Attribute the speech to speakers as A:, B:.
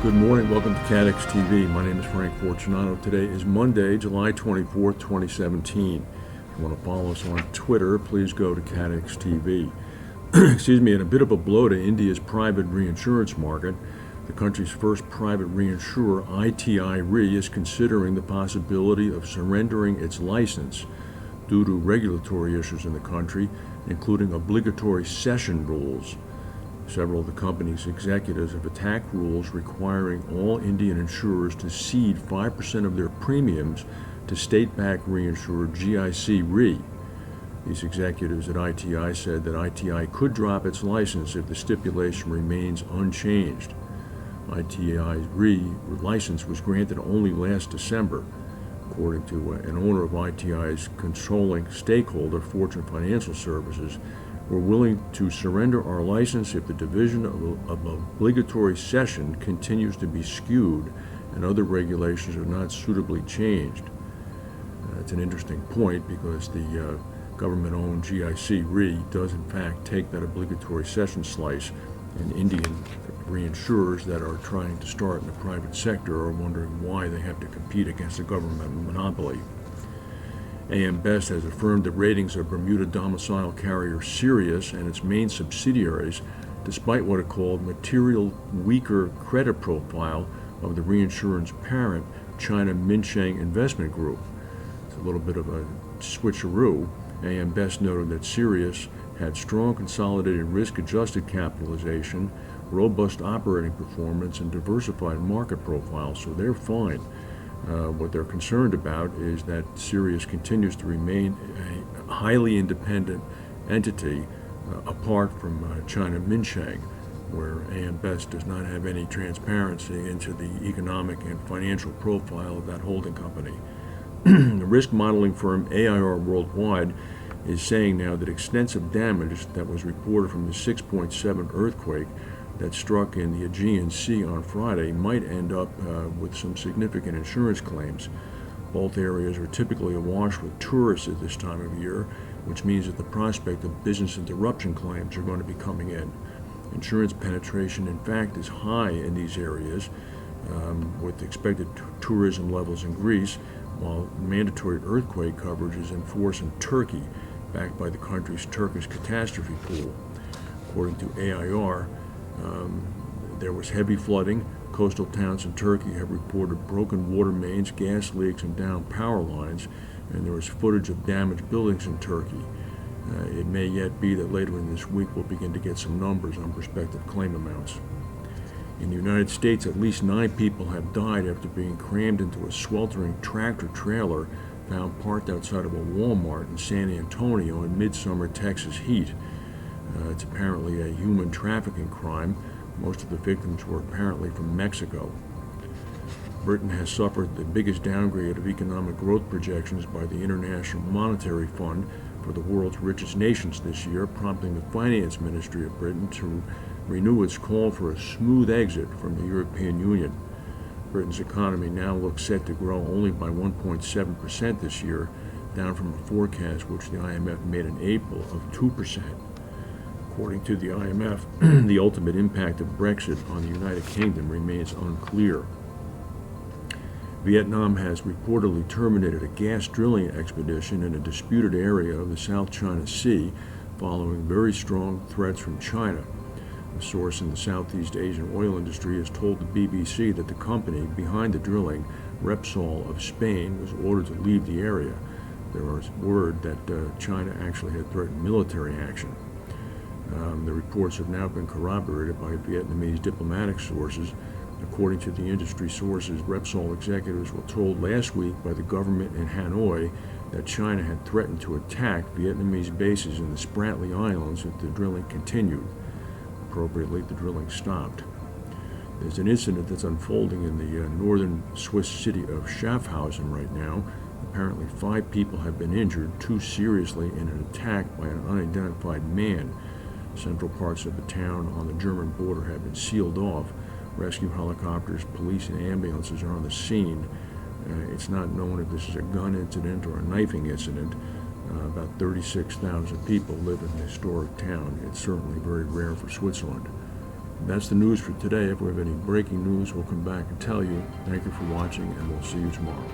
A: Good morning. Welcome to CATEX TV. My name is Frank Fortunato. Today is Monday, July 24th, 2017. If you want to follow us on Twitter, please go to CATEX TV. Excuse me, in a bit of a blow to India's private reinsurance market, the country's first private reinsurer, ITI Re, is considering the possibility of surrendering its license due to regulatory issues in the country, including obligatory cession rules. Several of the company's executives have attacked rules requiring all Indian insurers to cede 5% of their premiums to state-backed reinsurer GIC Re. These executives at ITI said that ITI could drop its license if the stipulation remains unchanged. ITI's Re license was granted only last December. According to an owner of ITI's controlling stakeholder, Fortune Financial Services, we're willing to surrender our license if the division of obligatory cession continues to be skewed and other regulations are not suitably changed. It's an interesting point because the government-owned GIC Re does in fact take that obligatory cession slice, and Indian reinsurers that are trying to start in the private sector are wondering why they have to compete against a government monopoly. AM Best has affirmed the ratings of Bermuda domicile carrier Sirius and its main subsidiaries, despite what it called material weaker credit profile of the reinsurance parent, China Minsheng Investment Group. It's a little bit of a switcheroo. AM Best noted that Sirius had strong consolidated risk-adjusted capitalization, robust operating performance, and diversified market profile, so they're fine. What they're concerned about is that Sirius continues to remain a highly independent entity apart from China Minsheng, where AM Best does not have any transparency into the economic and financial profile of that holding company. The risk modeling firm AIR Worldwide is saying now that extensive damage that was reported from the 6.7 earthquake that struck in the Aegean Sea on Friday might end up with some significant insurance claims. Both areas are typically awash with tourists at this time of year, which means that the prospect of business interruption claims are going to be coming in. Insurance penetration, in fact, is high in these areas, with expected tourism levels in Greece, while mandatory earthquake coverage is in force in Turkey, backed by the country's Turkish catastrophe pool. According to AIR, there was heavy flooding. Coastal towns in Turkey have reported broken water mains, gas leaks, and downed power lines, and there was footage of damaged buildings in Turkey. It may yet be that later in this week we'll begin to get some numbers on prospective claim amounts. In the United States, at least 9 people have died after being crammed into a sweltering tractor trailer found parked outside of a Walmart in San Antonio in midsummer Texas heat. It's apparently a human trafficking crime. Most of the victims were apparently from Mexico. Britain has suffered the biggest downgrade of economic growth projections by the International Monetary Fund for the world's richest nations this year, prompting the Finance Ministry of Britain to renew its call for a smooth exit from the European Union. Britain's economy now looks set to grow only by 1.7% this year, down from a forecast which the IMF made in April of 2%. According to the IMF, the ultimate impact of Brexit on the United Kingdom remains unclear. Vietnam has reportedly terminated a gas drilling expedition in a disputed area of the South China Sea following very strong threats from China. A source in the Southeast Asian oil industry has told the BBC that the company behind the drilling, Repsol of Spain, was ordered to leave the area. There was word that China actually had threatened military action. The reports have now been corroborated by Vietnamese diplomatic sources. According to the industry sources, Repsol executives were told last week by the government in Hanoi that China had threatened to attack Vietnamese bases in the Spratly Islands if the drilling continued. Appropriately, the drilling stopped. There's an incident that's unfolding in the northern Swiss city of Schaffhausen right now. Apparently 5 people have been injured, 2 seriously, in an attack by an unidentified man. Central parts of the town on the German border have been sealed off. Rescue helicopters, police, and ambulances are on the scene. It's not known if this is a gun incident or a knifing incident. About 36,000 people live in the historic town. It's certainly very rare for Switzerland. That's the news for today. If we have any breaking news, we'll come back and tell you. Thank you for watching, and we'll see you tomorrow.